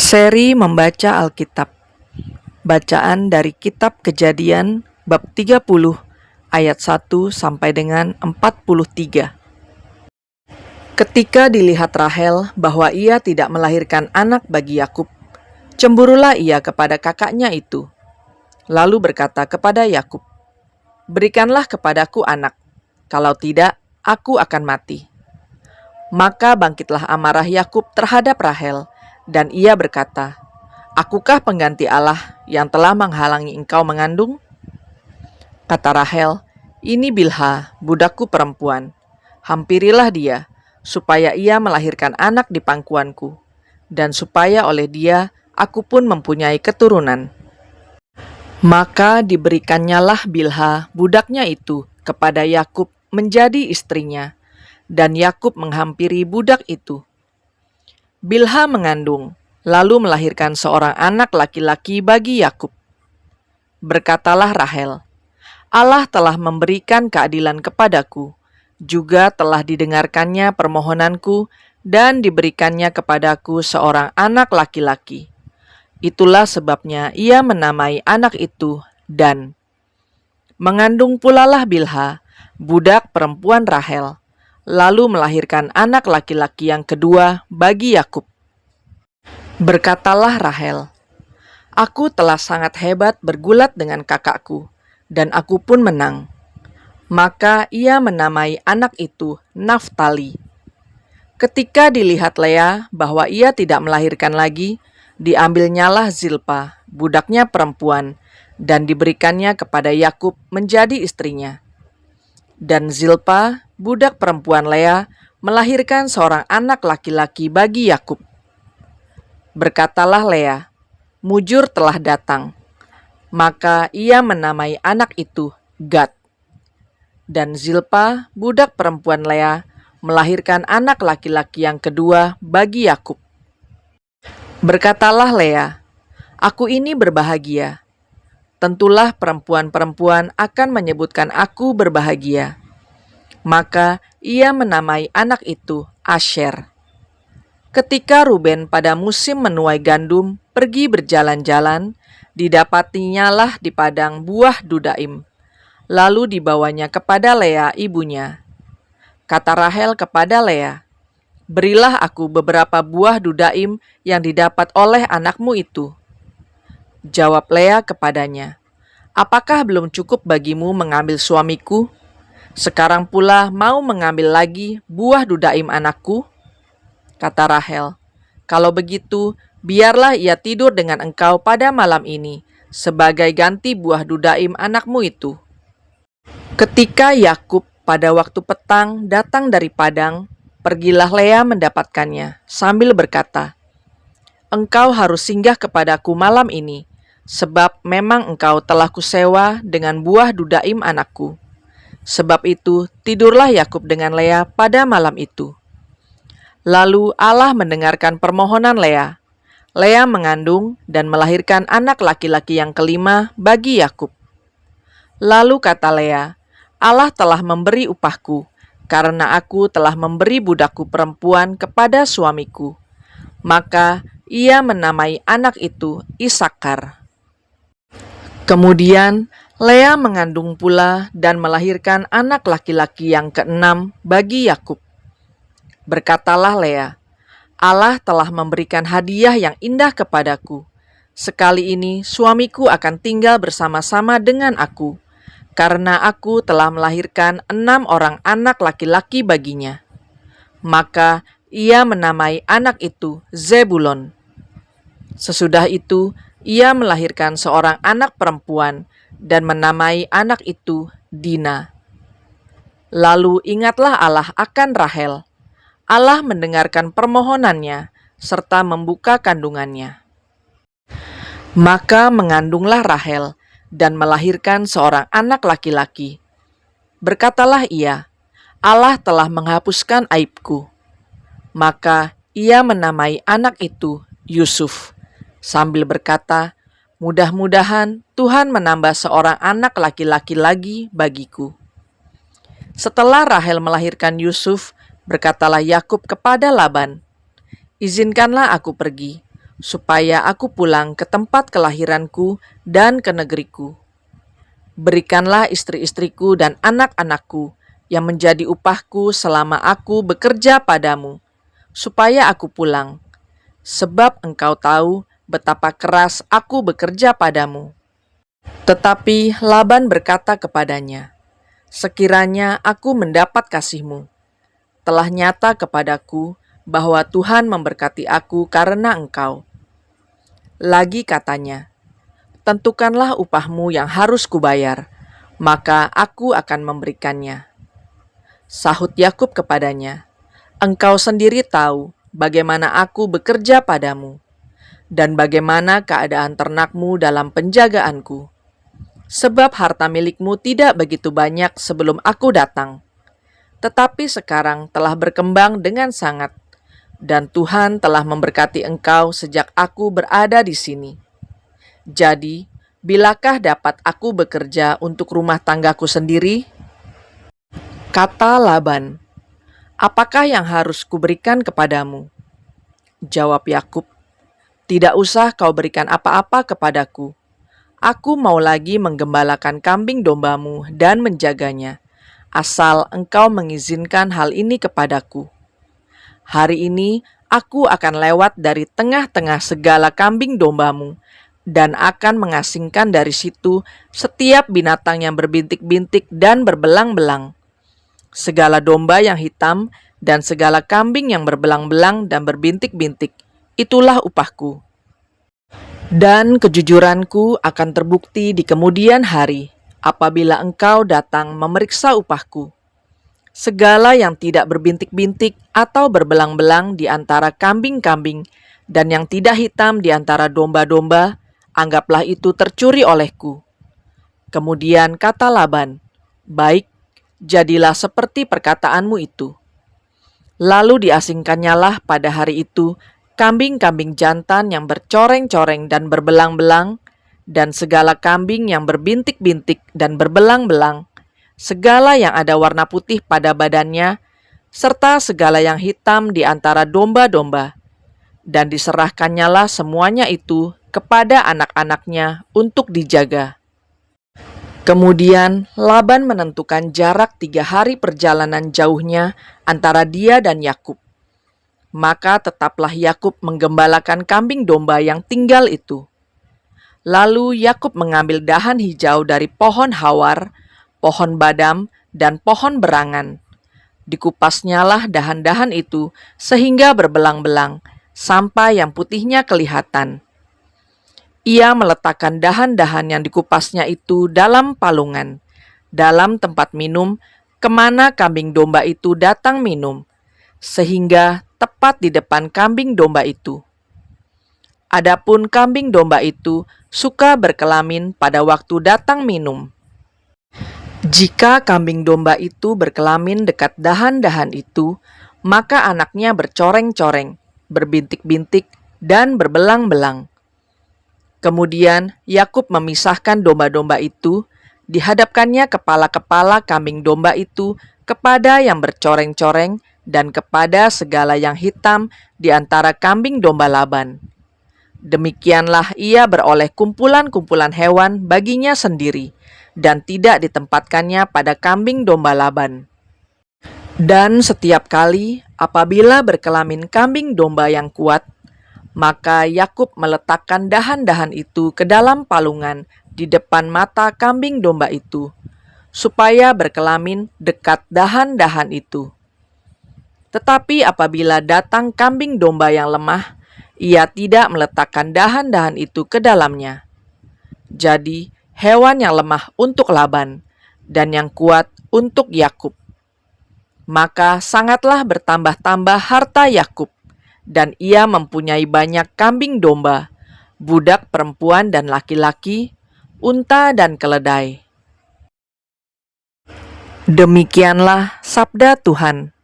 Seri membaca Alkitab. Bacaan dari Kitab Kejadian bab 30 ayat 1 sampai dengan 43. Ketika dilihat Rahel bahwa ia tidak melahirkan anak bagi Yakub, cemburulah ia kepada kakaknya itu. Lalu berkata kepada Yakub, "Berikanlah kepadaku anak, kalau tidak aku akan mati." Maka bangkitlah amarah Yakub terhadap Rahel, dan ia berkata, "Akukah pengganti Allah yang telah menghalangi engkau mengandung?" Kata Rahel, "Ini Bilha, budakku perempuan. Hampirilah dia, supaya ia melahirkan anak di pangkuanku, dan supaya oleh dia aku pun mempunyai keturunan." Maka diberikannya Bilha, budaknya itu, kepada Yakub menjadi istrinya, dan Yakub menghampiri budak itu. Bilha mengandung, lalu melahirkan seorang anak laki-laki bagi Yakub. Berkatalah Rahel, "Allah telah memberikan keadilan kepadaku, juga telah didengarkannya permohonanku, dan diberikannya kepadaku seorang anak laki-laki. Itulah sebabnya ia menamai anak itu Dan. Mengandung pulalah Bilha, budak perempuan Rahel, lalu melahirkan anak laki-laki yang kedua bagi Yakub. Berkatalah Rahel, "Aku telah sangat hebat bergulat dengan kakakku, dan aku pun menang." Maka ia menamai anak itu Naftali. Ketika dilihat Lea bahwa ia tidak melahirkan lagi, diambilnyalah Zilpa, budaknya perempuan, dan diberikannya kepada Yakub menjadi istrinya. Dan Zilpa, budak perempuan Lea, melahirkan seorang anak laki-laki bagi Yakub. Berkatalah Lea, "Mujur telah datang." Maka ia menamai anak itu Gad. Dan Zilpa, budak perempuan Lea, melahirkan anak laki-laki yang kedua bagi Yakub. Berkatalah Lea, "Aku ini berbahagia. Tentulah perempuan-perempuan akan menyebutkan aku berbahagia." Maka ia menamai anak itu Asher. Ketika Ruben pada musim menuai gandum pergi berjalan-jalan, didapatinyalah di padang buah dudaim. Lalu dibawanya kepada Lea ibunya. Kata Rahel kepada Lea, "Berilah aku beberapa buah dudaim yang didapat oleh anakmu itu." Jawab Lea kepadanya, "Apakah belum cukup bagimu mengambil suamiku? Sekarang pula mau mengambil lagi buah dudaim anakku?" Kata Rahel, "Kalau begitu, biarlah ia tidur dengan engkau pada malam ini, sebagai ganti buah dudaim anakmu itu." Ketika Yakub pada waktu petang datang dari padang, pergilah Lea mendapatkannya, sambil berkata, "Engkau harus singgah kepadaku malam ini, sebab memang engkau telah kusewa dengan buah dudaim anakku." Sebab itu, tidurlah Yakub dengan Lea pada malam itu. Lalu Allah mendengarkan permohonan Lea. Lea mengandung dan melahirkan anak laki-laki yang kelima bagi Yakub. Lalu kata Lea, "Allah telah memberi upahku, karena aku telah memberi budakku perempuan kepada suamiku." Maka ia menamai anak itu Isakar. Kemudian Lea mengandung pula dan melahirkan anak laki-laki yang keenam bagi Yakub. Berkatalah Lea, "Allah telah memberikan hadiah yang indah kepadaku. Sekali ini suamiku akan tinggal bersama-sama dengan aku, karena aku telah melahirkan 6 orang anak laki-laki baginya." Maka ia menamai anak itu Zebulon. Sesudah itu ia melahirkan seorang anak perempuan dan menamai anak itu Dina. Lalu ingatlah Allah akan Rahel. Allah mendengarkan permohonannya serta membuka kandungannya. Maka mengandunglah Rahel dan melahirkan seorang anak laki-laki. Berkatalah ia, "Allah telah menghapuskan aibku." Maka ia menamai anak itu Yusuf, sambil berkata, "Mudah-mudahan Tuhan menambah seorang anak laki-laki lagi bagiku." Setelah Rahel melahirkan Yusuf, berkatalah Yakub kepada Laban, "Izinkanlah aku pergi, supaya aku pulang ke tempat kelahiranku dan ke negeriku. Berikanlah istri-istriku dan anak-anakku yang menjadi upahku selama aku bekerja padamu, supaya aku pulang, sebab engkau tahu betapa keras aku bekerja padamu." Tetapi Laban berkata kepadanya, "Sekiranya aku mendapat kasihmu, telah nyata kepadaku bahwa Tuhan memberkati aku karena engkau." Lagi katanya, "Tentukanlah upahmu yang harus kubayar, maka aku akan memberikannya." Sahut Yakub kepadanya, "Engkau sendiri tahu bagaimana aku bekerja padamu, dan bagaimana keadaan ternakmu dalam penjagaanku. Sebab harta milikmu tidak begitu banyak sebelum aku datang, tetapi sekarang telah berkembang dengan sangat, dan Tuhan telah memberkati engkau sejak aku berada di sini. Jadi, bilakah dapat aku bekerja untuk rumah tanggaku sendiri?" Kata Laban, "Apakah yang harus kuberikan kepadamu?" Jawab Yakub, "Tidak usah kau berikan apa-apa kepadaku. Aku mau lagi menggembalakan kambing dombamu dan menjaganya, asal engkau mengizinkan hal ini kepadaku. Hari ini aku akan lewat dari tengah-tengah segala kambing dombamu, dan akan mengasingkan dari situ setiap binatang yang berbintik-bintik dan berbelang-belang, segala domba yang hitam dan segala kambing yang berbelang-belang dan berbintik-bintik. Itulah upahku. Dan kejujuranku akan terbukti di kemudian hari, apabila engkau datang memeriksa upahku. Segala yang tidak berbintik-bintik atau berbelang-belang di antara kambing-kambing, dan yang tidak hitam di antara domba-domba, anggaplah itu tercuri olehku." Kemudian kata Laban, "Baik, jadilah seperti perkataanmu itu." Lalu diasingkannyalah pada hari itu kambing-kambing jantan yang bercoreng-coreng dan berbelang-belang, dan segala kambing yang berbintik-bintik dan berbelang-belang, segala yang ada warna putih pada badannya, serta segala yang hitam di antara domba-domba. Dan diserahkannyalah semuanya itu kepada anak-anaknya untuk dijaga. Kemudian Laban menentukan jarak 3 hari perjalanan jauhnya antara dia dan Yakub. Maka tetaplah Yakub menggembalakan kambing domba yang tinggal itu. Lalu Yakub mengambil dahan hijau dari pohon hawar, pohon badam, dan pohon berangan. Dikupasnyalah dahan-dahan itu sehingga berbelang-belang, sampai yang putihnya kelihatan. Ia meletakkan dahan-dahan yang dikupasnya itu dalam palungan, dalam tempat minum, kemana kambing domba itu datang minum, sehingga tepat di depan kambing domba itu. Adapun kambing domba itu suka berkelamin pada waktu datang minum. Jika kambing domba itu berkelamin dekat dahan-dahan itu, maka anaknya bercoreng-coreng, berbintik-bintik, dan berbelang-belang. Kemudian Yakub memisahkan domba-domba itu, dihadapkannya kepala-kepala kambing domba itu kepada yang bercoreng-coreng dan kepada segala yang hitam di antara kambing domba Laban. Demikianlah ia beroleh kumpulan-kumpulan hewan baginya sendiri, dan tidak ditempatkannya pada kambing domba Laban. Dan setiap kali apabila berkelamin kambing domba yang kuat, maka Yakub meletakkan dahan-dahan itu ke dalam palungan di depan mata kambing domba itu, supaya berkelamin dekat dahan-dahan itu. Tetapi apabila datang kambing domba yang lemah, ia tidak meletakkan dahan-dahan itu ke dalamnya. Jadi hewan yang lemah untuk Laban, dan yang kuat untuk Yakub. Maka sangatlah bertambah-tambah harta Yakub, dan ia mempunyai banyak kambing domba, budak perempuan dan laki-laki, unta dan keledai. Demikianlah sabda Tuhan.